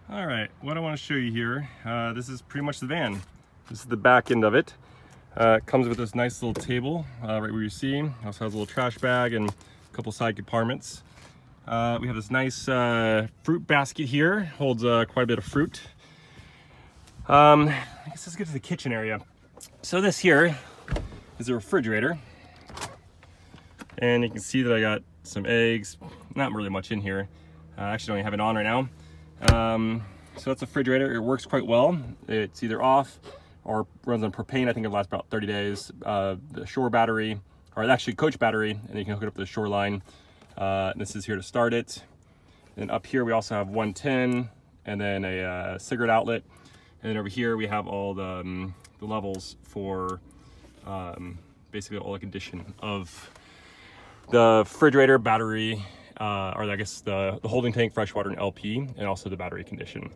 All right, what I want to show you here, this is pretty much the van. This is the back end of it. It comes with this nice little table right where you see. It also has a little trash bag and a couple side compartments. We have this nice fruit basket here, holds quite a bit of fruit. I guess let's get to the kitchen area. So this here is a refrigerator. And you can see that I got some eggs, not really much in here. I actually don't have it on right now. So that's a refrigerator. It works quite well. It's either off or runs on propane. I think it lasts about 30 days. The shore battery, or actually coach battery, and you can hook it up to the shoreline. This is here to start it. And up here we also have 110 and then a cigarette outlet. And then over here we have all the levels for basically all the condition of the refrigerator, battery, or I guess the holding tank, freshwater, and LP, and also the battery condition.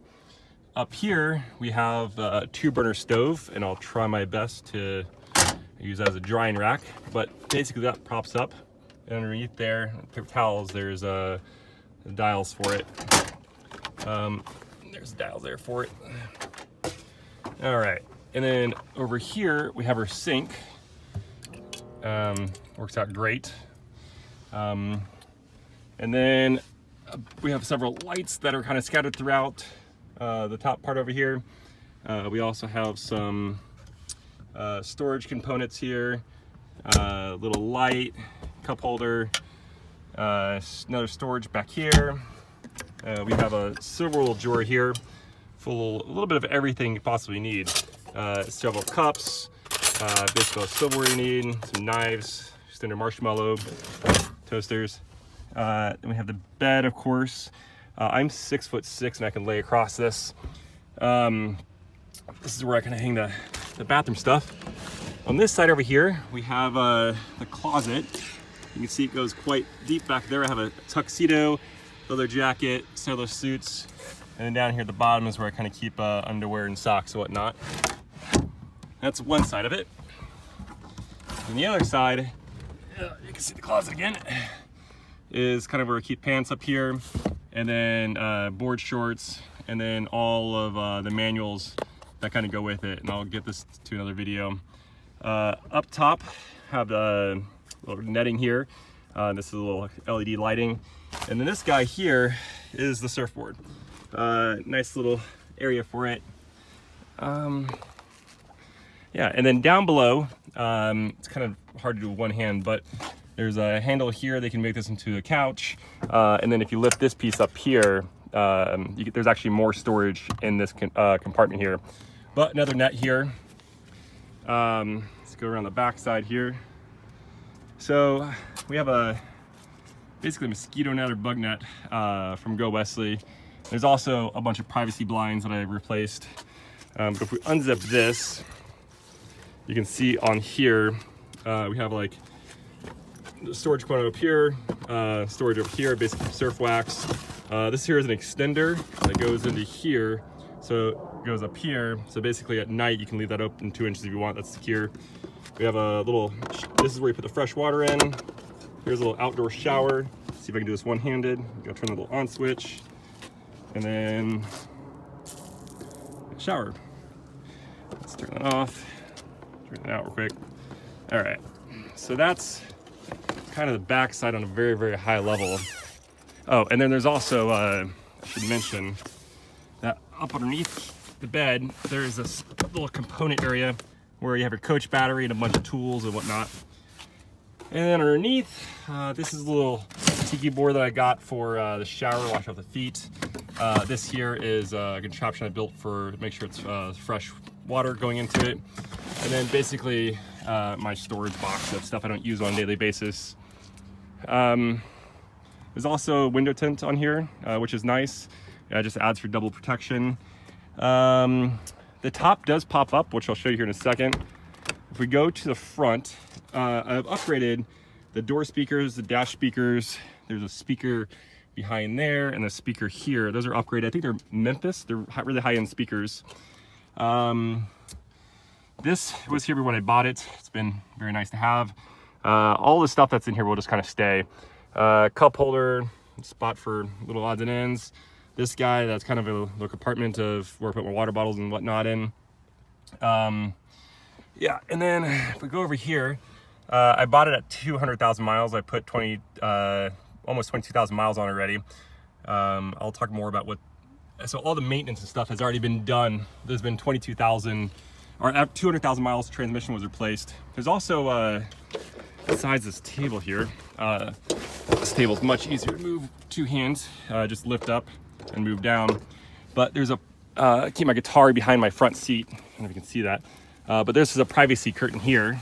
Up here we have a 2-burner stove, and I'll try my best to use that as a drying rack. But basically that props up, and underneath there, paper towels, there's dials for it. There's dials there for it. All right, and then over here we have our sink. Works out great. And then we have several lights that are kind of scattered throughout the top part over here. We also have some storage components here, little light, cup holder, another storage back here. We have a silverware drawer here full of a little bit of everything you possibly need. Several cups, basically all the silverware you need, some knives, standard marshmallow, toasters. Then we have the bed, of course. I'm 6'6" and I can lay across this. This is where I kind of hang the bathroom stuff. On this side over here, we have the closet. You can see it goes quite deep back there. I have a tuxedo, leather jacket, sailor suits, and then down here at the bottom is where I kind of keep underwear and socks and whatnot. That's one side of it. And the other side, you can see the closet again, is kind of where I keep pants up here, and then board shorts, and then all of the manuals that kind of go with it. And I'll get this to another video. Up top, have the little netting here. This is a little LED lighting. And then this guy here is the surfboard. Nice little area for it. Yeah, and then down below, it's kind of hard to do with one hand, but there's a handle here. They can make this into a couch. And then if you lift this piece up here, there's actually more storage in this compartment here. But another net here. Let's go around the back side here. So we have basically a mosquito net or bug net from Go Wesley. There's also a bunch of privacy blinds that I replaced. But if we unzip this, you can see on here, we have like the storage component up here, storage over here, basically surf wax. This here is an extender that goes into here, so it goes up here. So basically at night you can leave that open 2 inches if you want, that's secure. We have a little, this is where you put the fresh water in. Here's a little outdoor shower. Let's see if I can do this one-handed. Go turn the little on switch, and then shower. Let's turn that off, turn it out real quick. All right, so that's kind of the back side on a very, very high level. Oh, and then there's also, I should mention, that up underneath the bed, there's this little component area where you have your coach battery and a bunch of tools and whatnot. And then underneath, this is a little tiki board that I got for the shower, wash off the feet. This here is a contraption I built for make sure it's fresh water going into it. And then basically my storage box of stuff I don't use on a daily basis. There's also a window tint on here, which is nice. It just adds for double protection. The top does pop up, which I'll show you here in a second. If we go to the front, I've upgraded the door speakers, the dash speakers. There's a speaker behind there and a speaker here. Those are upgraded. I think they're Memphis. They're really high-end speakers. This was here when I bought it. It's been very nice to have. All the stuff that's in here will just kind of stay. Cup holder, spot for little odds and ends. This guy, that's kind of a little compartment of where I put my water bottles and whatnot in. Yeah, and then if we go over here, I bought it at 200,000 miles. I put almost 22,000 miles on already. I'll talk more about so all the maintenance and stuff has already been done. There's been 22,000, or at 200,000 miles, transmission was replaced. There's also, besides this table here, this table is much easier to move 2 hands, just lift up and move down. But there's I keep my guitar behind my front seat. I don't know if you can see that. But this is a privacy curtain here. And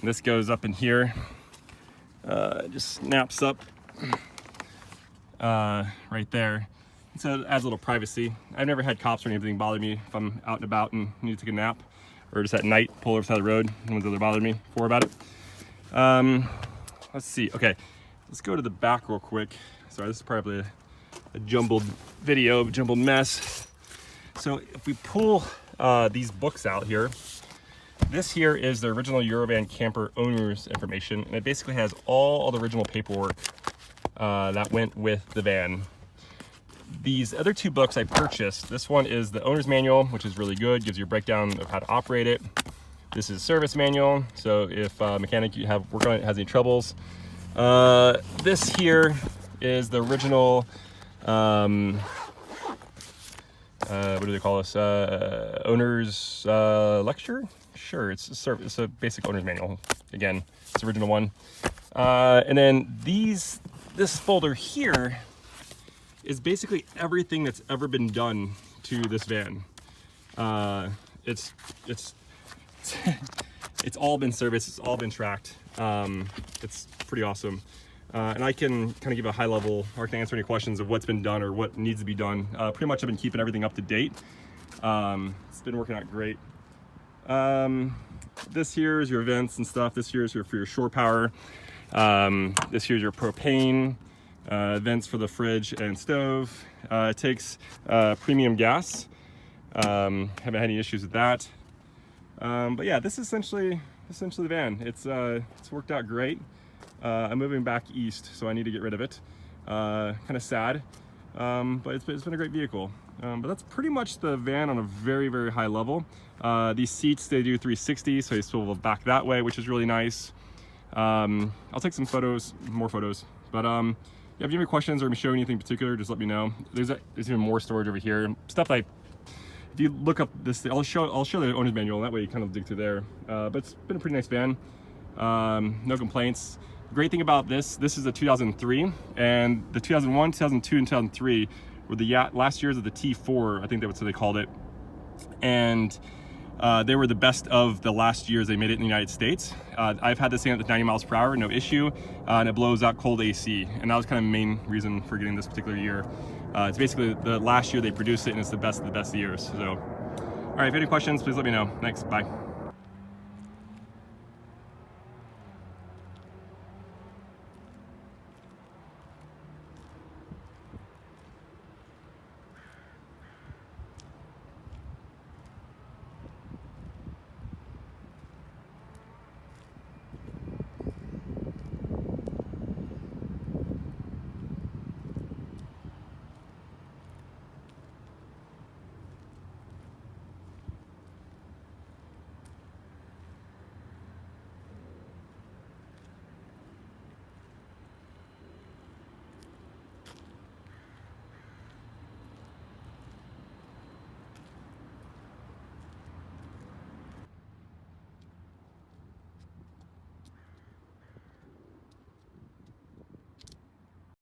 this goes up in here. It just snaps up right there. So it adds a little privacy. I've never had cops or anything bother me if I'm out and about and need to take a nap, or just at night, pull over the side of the road. No one's ever bothered me before about it. Let's see. Okay, let's go to the back real quick. Sorry, this is probably a jumbled video, a jumbled mess. So if we pull these books out here, this here is the original Eurovan camper owner's information, and it basically has all the original paperwork that went with the van. These other 2 books I purchased, this one is the owner's manual, which is really good, gives you a breakdown of how to operate it. This is service manual, so if a mechanic you have work on it has any troubles. This here is the original, what do they call this? Owner's lecture? Sure, it's a basic owner's manual. Again, it's the original one. And then this folder here is basically everything that's ever been done to this van. It's all been serviced, it's all been tracked. It's pretty awesome. And I can kind of give a high level, or I can answer any questions of what's been done or what needs to be done. Pretty much I've been keeping everything up to date. It's been working out great. This here is your vents and stuff. This here is for your shore power. This here is your propane. Vents for the fridge and stove. It takes premium gas. Haven't had any issues with that. But yeah, this is essentially the van. It's worked out great. I'm moving back east, so I need to get rid of it. Kind of sad, but it's been a great vehicle. But that's pretty much the van on a very, very high level. These seats, they do 360, so you swivel back that way, which is really nice. I'll take some photos, more photos. But yeah, if you have any questions or I'm showing anything in particular, just let me know. There's even more storage over here. Stuff if you look up this, I'll show the owner's manual, and that way you kind of dig through there. But it's been a pretty nice van. No complaints. The great thing about this is a 2003, and the 2001, 2002, and 2003 were the last years of the T4, I think that's what they called it. And they were the best of the last years they made it in the United States. I've had this thing at 90 miles per hour, no issue, and it blows out cold AC. And that was kind of the main reason for getting this particular year. It's basically the last year they produced it, and it's the best of the best years. So, all right, if you have any questions, please let me know. Thanks, bye.